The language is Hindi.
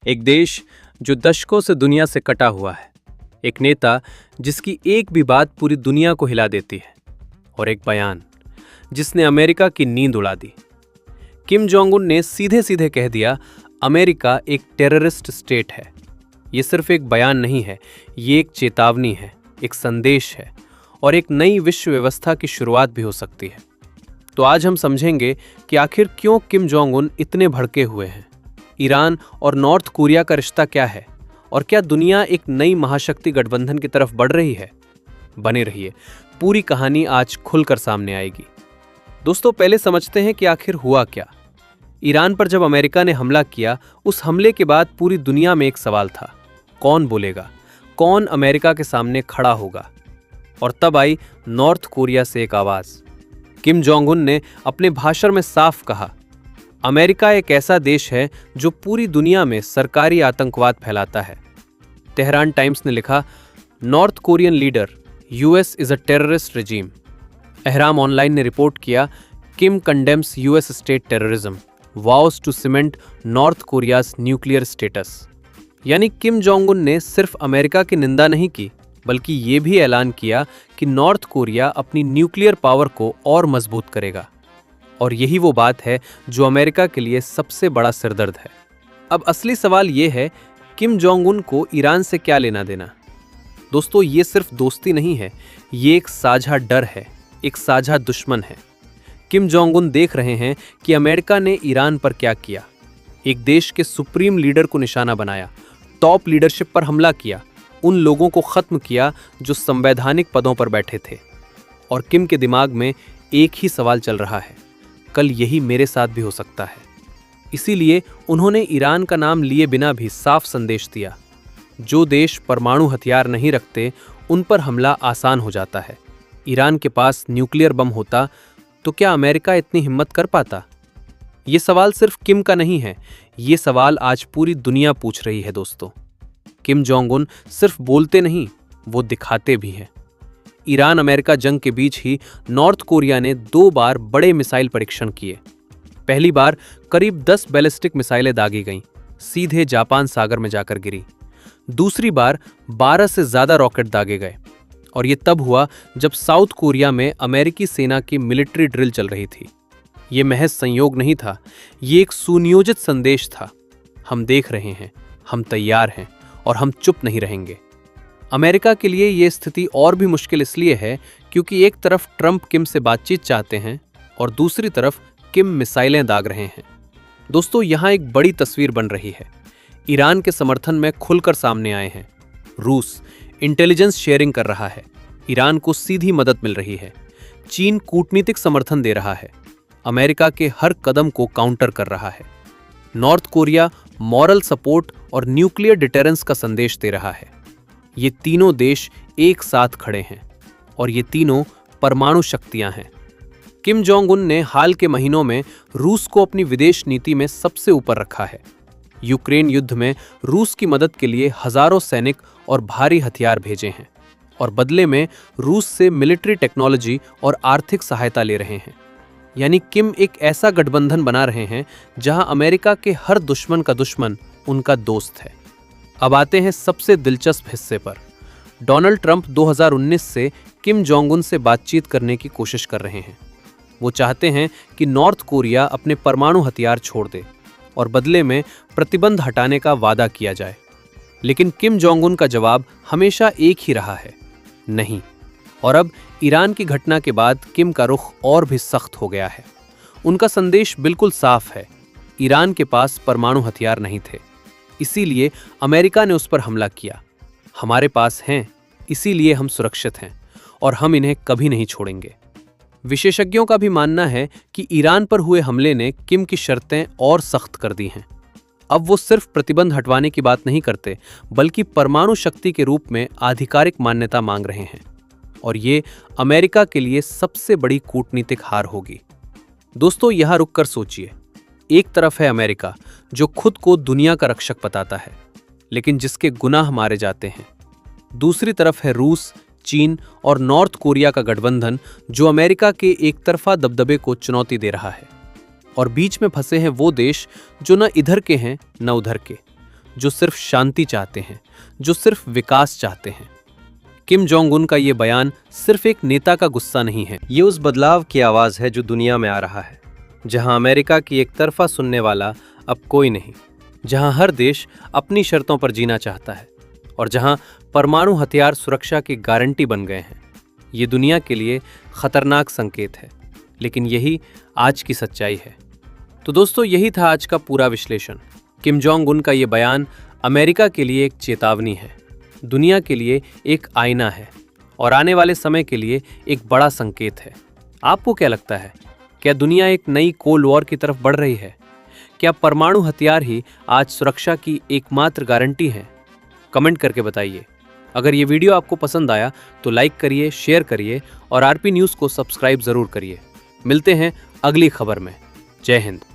एक देश जो दशकों से दुनिया से कटा हुआ है, एक नेता जिसकी एक भी बात पूरी दुनिया को हिला देती है, और एक बयान जिसने अमेरिका की नींद उड़ा दी। किम जोंग उन ने सीधे सीधे कह दिया, अमेरिका एक टेररिस्ट स्टेट है। ये सिर्फ एक बयान नहीं है, ये एक चेतावनी है, एक संदेश है और एक नई विश्व व्यवस्था की शुरुआत भी हो सकती है। तो आज हम समझेंगे कि आखिर क्यों किम जोंग उन इतने भड़के हुए हैं, ईरान और नॉर्थ कोरिया का रिश्ता क्या है और क्या दुनिया एक नई महाशक्ति गठबंधन की तरफ बढ़ रही है। बने रहिए, पूरी कहानी आज खुलकर सामने आएगी। दोस्तों, पहले समझते हैं कि आखिर हुआ क्या। ईरान पर जब अमेरिका ने हमला किया, उस हमले के बाद पूरी दुनिया में एक सवाल था, कौन बोलेगा, कौन अमेरिका के सामने खड़ा होगा। और तब आई नॉर्थ कोरिया से एक आवाज। किम जोंग उन ने अपने भाषण में साफ कहा, अमेरिका एक ऐसा देश है जो पूरी दुनिया में सरकारी आतंकवाद फैलाता है। तेहरान टाइम्स ने लिखा, North Korean leader, US is a terrorist regime. Ahram Online ने रिपोर्ट किया, Kim condemns US state terrorism, vows to cement North Korea's nuclear status. यानी किम जोंग उन ने सिर्फ अमेरिका की निंदा नहीं की, बल्कि ये भी ऐलान किया कि नॉर्थ कोरिया अपनी न्यूक्लियर पावर को और मजबूत करेगा। और यही वो बात है जो अमेरिका के लिए सबसे बड़ा सिरदर्द है। अब असली सवाल ये है, किम जोंग उन को ईरान से क्या लेना देना। दोस्तों, ये सिर्फ दोस्ती नहीं है, ये एक साझा डर है, एक साझा दुश्मन है। किम जोंग उन देख रहे हैं कि अमेरिका ने ईरान पर क्या किया। एक देश के सुप्रीम लीडर को निशाना बनाया, टॉप लीडरशिप पर हमला किया, उन लोगों को खत्म किया जो संवैधानिक पदों पर बैठे थे। और किम के दिमाग में एक ही सवाल चल रहा है, कल यही मेरे साथ भी हो सकता है। इसीलिए उन्होंने ईरान का नाम लिए बिना भी साफ संदेश दिया, जो देश परमाणु हथियार नहीं रखते उन पर हमला आसान हो जाता है। ईरान के पास न्यूक्लियर बम होता तो क्या अमेरिका इतनी हिम्मत कर पाता? ये सवाल सिर्फ किम का नहीं है, ये सवाल आज पूरी दुनिया पूछ रही है। दोस्तों, किम जोंग उन सिर्फ बोलते नहीं, वो दिखाते भी हैं। ईरान अमेरिका जंग के बीच ही नॉर्थ कोरिया ने 2 बार बड़े मिसाइल परीक्षण किए। पहली बार करीब 10 बैलिस्टिक मिसाइलें दागी गईं, सीधे जापान सागर में जाकर गिरी। दूसरी बार 12 से ज्यादा रॉकेट दागे गए, और ये तब हुआ जब साउथ कोरिया में अमेरिकी सेना की मिलिट्री ड्रिल चल रही थी। ये महज संयोग नहीं था, ये एक सुनियोजित संदेश था। हम देख रहे हैं, हम तैयार हैं और हम चुप नहीं रहेंगे। अमेरिका के लिए ये स्थिति और भी मुश्किल इसलिए है क्योंकि एक तरफ ट्रंप किम से बातचीत चाहते हैं और दूसरी तरफ किम मिसाइलें दाग रहे हैं। दोस्तों, यहाँ एक बड़ी तस्वीर बन रही है। ईरान के समर्थन में खुलकर सामने आए हैं। रूस इंटेलिजेंस शेयरिंग कर रहा है, ईरान को सीधी मदद मिल रही है। चीन कूटनीतिक समर्थन दे रहा है, अमेरिका के हर कदम को काउंटर कर रहा है। नॉर्थ कोरिया मॉरल सपोर्ट और न्यूक्लियर डिटेरेंस का संदेश दे रहा है। ये तीनों देश एक साथ खड़े हैं और ये तीनों परमाणु शक्तियां हैं। किम जोंग उन ने हाल के महीनों में रूस को अपनी विदेश नीति में सबसे ऊपर रखा है। यूक्रेन युद्ध में रूस की मदद के लिए हजारों सैनिक और भारी हथियार भेजे हैं और बदले में रूस से मिलिट्री टेक्नोलॉजी और आर्थिक सहायता ले रहे हैं। यानी किम एक ऐसा गठबंधन बना रहे हैं जहां अमेरिका के हर दुश्मन का दुश्मन उनका दोस्त है। अब आते हैं सबसे दिलचस्प हिस्से पर। डोनाल्ड ट्रंप 2019 से किम जोंग उन से बातचीत करने की कोशिश कर रहे हैं। वो चाहते हैं कि नॉर्थ कोरिया अपने परमाणु हथियार छोड़ दे और बदले में प्रतिबंध हटाने का वादा किया जाए। लेकिन किम जोंग उन का जवाब हमेशा एक ही रहा है, नहीं। और अब ईरान की घटना के बाद किम का रुख और भी सख्त हो गया है। उनका संदेश बिल्कुल साफ है, ईरान के पास परमाणु हथियार नहीं थे, इसीलिए अमेरिका ने उस पर हमला किया। हमारे पास हैं, इसीलिए हम सुरक्षित हैं और हम इन्हें कभी नहीं छोड़ेंगे। विशेषज्ञों का भी मानना है कि ईरान पर हुए हमले ने किम की शर्तें और सख्त कर दी हैं। अब वो सिर्फ प्रतिबंध हटवाने की बात नहीं करते, बल्कि परमाणु शक्ति के रूप में आधिकारिक मान्यता मांग रहे हैं। और ये अमेरिका के लिए सबसे बड़ी कूटनीतिक हार होगी। दोस्तों, यहां रुककर सोचिए, एक तरफ है अमेरिका जो खुद को दुनिया का रक्षक बताता है, लेकिन जिसके गुनाह मारे जाते हैं। दूसरी तरफ है रूस, चीन और नॉर्थ कोरिया का गठबंधन जो अमेरिका के एक तरफा दबदबे को चुनौती दे रहा है। और बीच में फंसे हैं वो देश जो न इधर के हैं न उधर के, जो सिर्फ शांति चाहते हैं, जो सिर्फ विकास चाहते हैं। किम जोंग उन का ये बयान सिर्फ एक नेता का गुस्सा नहीं है, ये उस बदलाव की आवाज है जो दुनिया में आ रहा है, जहां अमेरिका की एक तरफा सुनने वाला अब कोई नहीं, जहां हर देश अपनी शर्तों पर जीना चाहता है और जहां परमाणु हथियार सुरक्षा की गारंटी बन गए हैं। ये दुनिया के लिए खतरनाक संकेत है, लेकिन यही आज की सच्चाई है। तो दोस्तों, यही था आज का पूरा विश्लेषण। किम जोंग उन का ये बयान अमेरिका के लिए एक चेतावनी है, दुनिया के लिए एक आईना है और आने वाले समय के लिए एक बड़ा संकेत है। आपको क्या लगता है, क्या दुनिया एक नई कोल्ड वॉर की तरफ बढ़ रही है? क्या परमाणु हथियार ही आज सुरक्षा की एकमात्र गारंटी है? कमेंट करके बताइए। अगर ये वीडियो आपको पसंद आया तो लाइक करिए, शेयर करिए और आरपी न्यूज़ को सब्सक्राइब जरूर करिए। मिलते हैं अगली खबर में। जय हिंद।